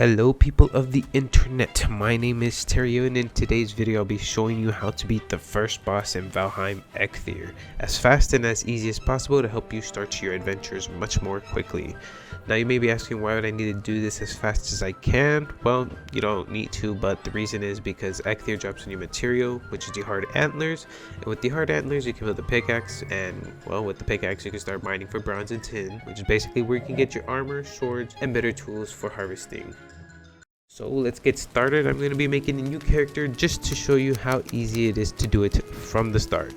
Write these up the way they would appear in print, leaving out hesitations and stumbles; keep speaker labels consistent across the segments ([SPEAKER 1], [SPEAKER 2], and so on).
[SPEAKER 1] Hello people of the internet, my name is Terrio, and in today's video I'll be showing you how to beat the first boss in Valhiem, Eikthyr, as fast and as easy as possible to help you start your adventures much more quickly. Now you may be asking, why would I need to do this as fast as I can? Well, you don't need to, but the reason is because Eikthyr drops a new material, which is the hard antlers, and with the hard antlers you can build a pickaxe, and well, with the pickaxe you can start mining for bronze and tin, which is basically where you can get your armor, swords, and better tools for harvesting. So let's get started. I'm going to be making a new character just to show you how easy it is to do it from the start.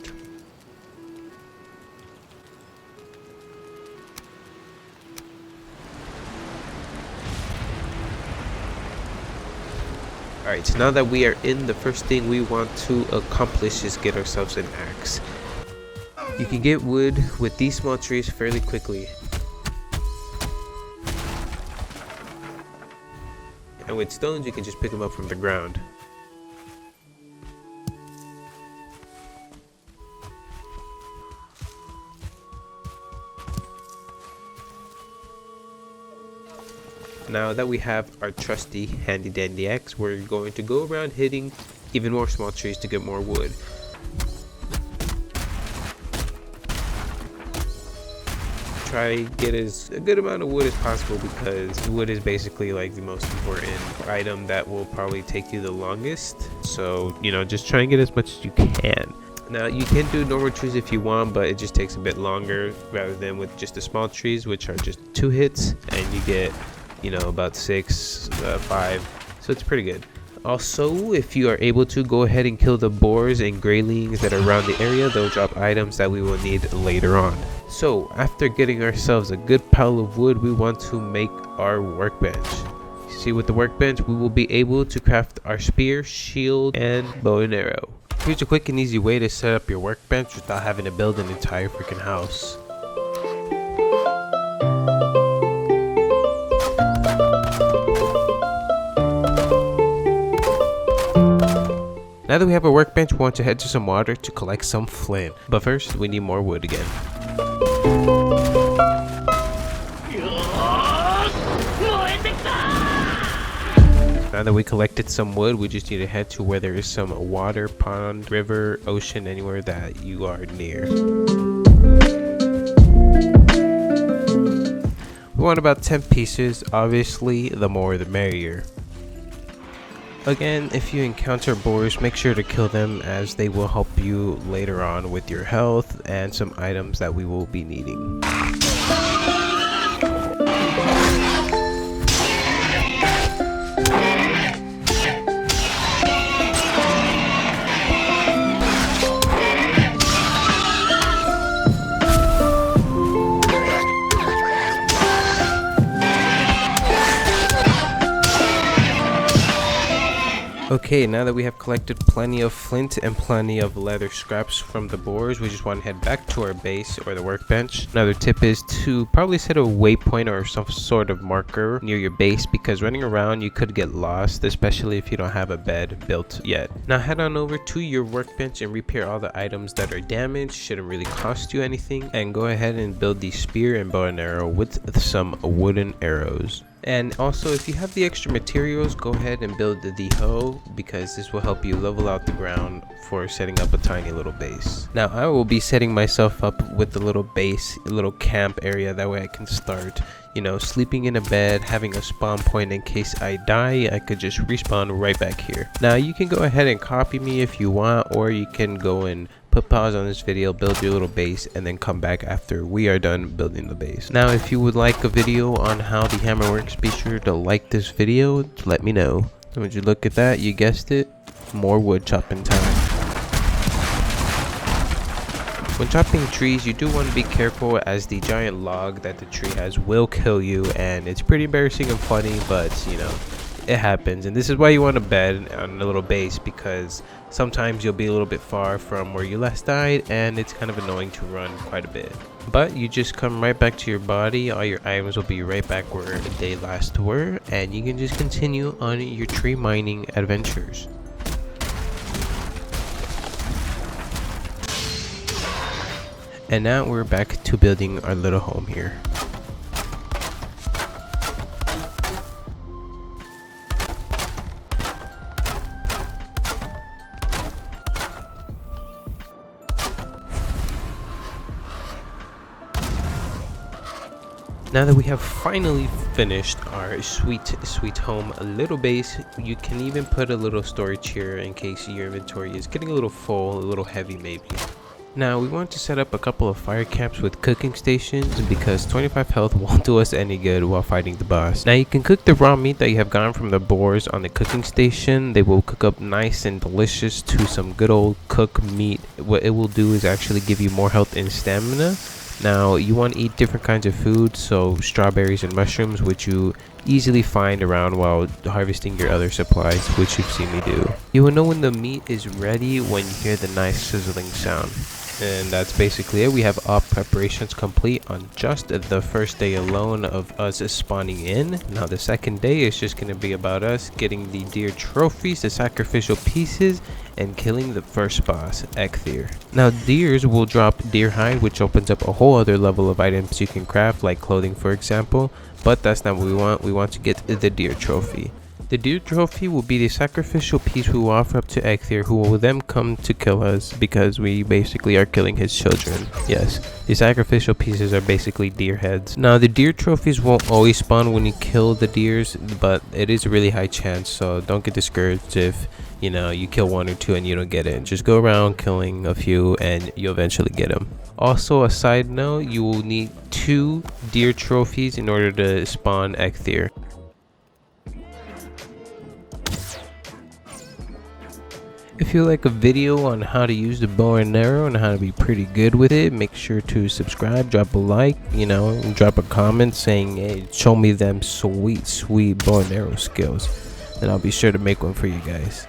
[SPEAKER 1] Alright, so now that we are in, the first thing we want to accomplish is get ourselves an axe. You can get wood with these small trees fairly quickly. And with stones, you can just pick them up from the ground. Now that we have our trusty handy dandy axe, we're going to go around hitting even more small trees to get more wood. Try to get a good amount of wood as possible, because wood is basically like the most important item that will probably take you the longest. So, you know, just try and get as much as you can. Now you can do normal trees if you want, but it just takes a bit longer rather than with just the small trees, which are just 2 hits and you get, you know, about 5, so it's pretty good. Also, if you are able to, go ahead and kill the boars and greylings that are around the area. They'll drop items that we will need later on. So after getting ourselves a good pile of wood, we want to make our workbench. See, with the workbench we will be able to craft our spear, shield, and bow and arrow. Here's a quick and easy way to set up your workbench without having to build an entire freaking house. Now that we have a workbench, we want to head to some water to collect some flint. But first, we need more wood again. Now that we collected some wood, we just need to head to where there is some water, pond, river, ocean, anywhere that you are near. We want about 10 pieces. Obviously, the more the merrier. Again, if you encounter boars, make sure to kill them, as they will help you later on with your health and some items that we will be needing. Okay, now that we have collected plenty of flint and plenty of leather scraps from the boars, we just want to head back to our base or the workbench. Another tip is to probably set a waypoint or some sort of marker near your base, because running around you could get lost, especially if you don't have a bed built yet. Now head on over to your workbench and repair all the items that are damaged. Shouldn't really cost you anything, and go ahead and build the spear and bow and arrow with some wooden arrows. And also, if you have the extra materials, go ahead and build the hoe, because this will help you level out the ground for setting up a tiny little base. Now I will be setting myself up with the little base, a little camp area, that way I can start, you know, sleeping in a bed, having a spawn point in case I die. I could just respawn right back here. Now you can go ahead and copy me if you want, or you can go and put pause on this video, build your little base, and then come back after we are done building the base. Now if you would like a video on how the hammer works, be sure to like this video to let me know. And would you look at that, you guessed it, more wood chopping time. When chopping trees, you do want to be careful, as the giant log that the tree has will kill you, and it's pretty embarrassing and funny, but you know, it happens. And this is why you want a bed on a little base, because sometimes you'll be a little bit far from where you last died, and it's kind of annoying to run quite a bit. But you just come right back to your body, all your items will be right back where they last were, and you can just continue on your tree mining adventures. And now we're back to building our little home here. Now that we have finally finished our sweet home little base, you can even put a little storage here in case your inventory is getting a little full, a little heavy maybe. Now we want to set up a couple of fire camps with cooking stations because 25 health won't do us any good while fighting the boss. Now you can cook the raw meat that you have gotten from the boars on the cooking station. They will cook up nice and delicious to some good old cooked meat. What it will do is actually give you more health and stamina. Now you want to eat different kinds of food, so strawberries and mushrooms, which you easily find around while harvesting your other supplies, which you've seen me do. You will know when the meat is ready when you hear the nice sizzling sound. And that's basically it. We have all preparations complete on just the first day alone of us spawning in. Now the second day is just going to be about us getting the deer trophies, the sacrificial pieces, and killing the first boss, Eikthyr. Now deers will drop deer hide, which opens up a whole other level of items you can craft, like clothing for example, but that's not what we want. We want to get the deer trophy. The deer trophy will be the sacrificial piece we will offer up to Eikthyr, who will then come to kill us because we basically are killing his children. Yes, the sacrificial pieces are basically deer heads. Now the deer trophies won't always spawn when you kill the deers, but it is a really high chance, so don't get discouraged if you kill one or two and you don't get it. Just go around killing a few and you'll eventually get them. Also, a side note, you will need 2 deer trophies in order to spawn Eikthyr. If you like a video on how to use the bow and arrow and how to be pretty good with it, make sure to subscribe, drop a like, and drop a comment saying, hey, show me them sweet bow and arrow skills. And I'll be sure to make one for you guys.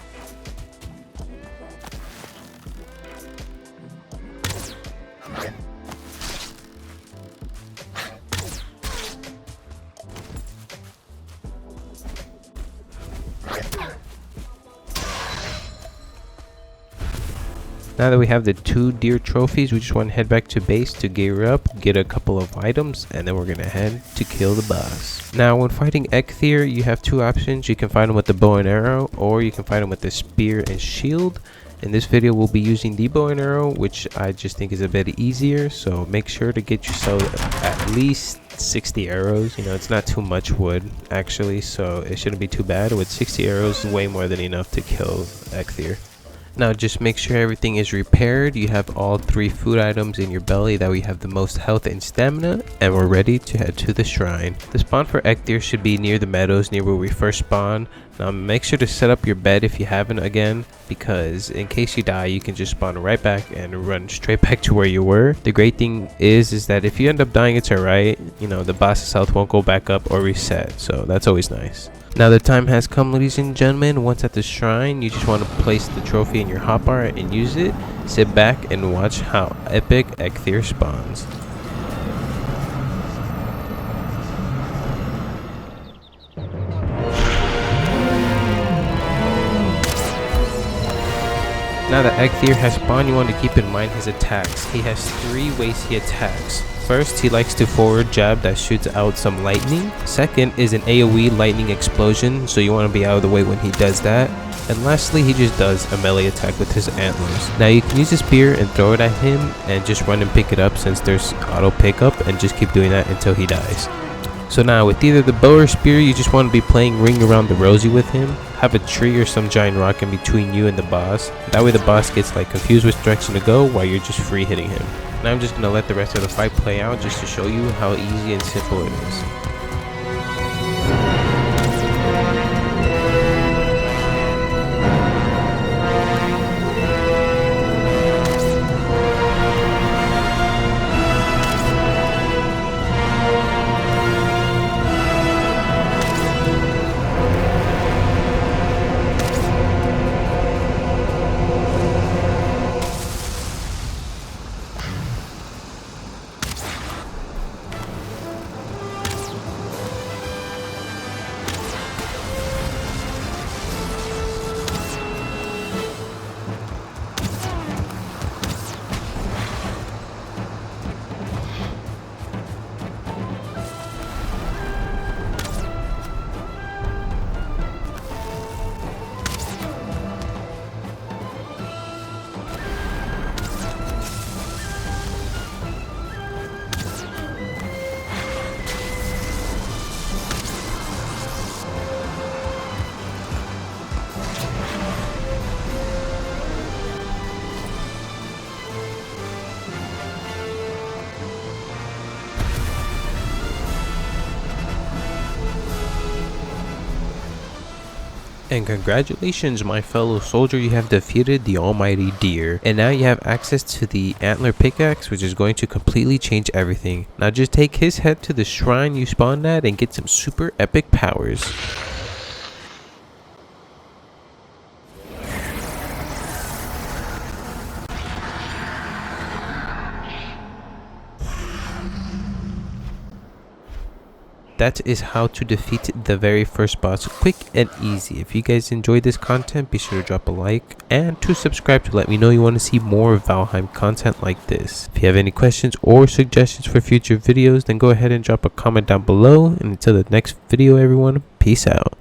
[SPEAKER 1] Now that we have the 2 deer trophies, we just want to head back to base to gear up, get a couple of items, and then we're going to head to kill the boss. Now when fighting Eikthyr, you have 2 options. You can fight him with the bow and arrow, or you can fight him with the spear and shield. In this video, we'll be using the bow and arrow, which I just think is a bit easier, so make sure to get yourself at least 60 arrows. It's not too much wood actually, so it shouldn't be too bad. With 60 arrows, way more than enough to kill Eikthyr. Now just make sure everything is repaired. You have all 3 food items in your belly, that we have the most health and stamina, and we're ready to head to the shrine. The spawn for Eikthyr should be near the meadows, near where we first spawn. Now make sure to set up your bed if you haven't again, because in case you die you can just spawn right back and run straight back to where you were. The great thing is that if you end up dying, it's alright. The boss's health won't go back up or reset, so that's always nice. Now the time has come, ladies and gentlemen. Once at the shrine, you just want to place the trophy in your hotbar and use it. Sit back and watch how epic Eikthyr spawns. Now that Eikthyr has spawned, you want to keep in mind his attacks. He has 3 ways he attacks. First, he likes to forward jab that shoots out some lightning. Second is an AoE lightning explosion, so you want to be out of the way when he does that. And lastly, he just does a melee attack with his antlers. Now you can use a spear and throw it at him and just run and pick it up since there's auto pickup, and just keep doing that until he dies. So now with either the bow or spear, you just want to be playing ring around the rosy with him. Have a tree or some giant rock in between you and the boss. That way the boss gets confused which direction to go while you're just free hitting him. Now I'm just going to let the rest of the fight play out just to show you how easy and simple it is. And congratulations, my fellow soldier, you have defeated the almighty deer. And now you have access to the antler pickaxe, which is going to completely change everything. Now just take his head to the shrine you spawned at and get some super epic powers. That is how to defeat the very first boss, quick and easy. If you guys enjoyed this content, be sure to drop a like and to subscribe to let me know you want to see more Valheim content like this. If you have any questions or suggestions for future videos, then go ahead and drop a comment down below. And until the next video, everyone, peace out.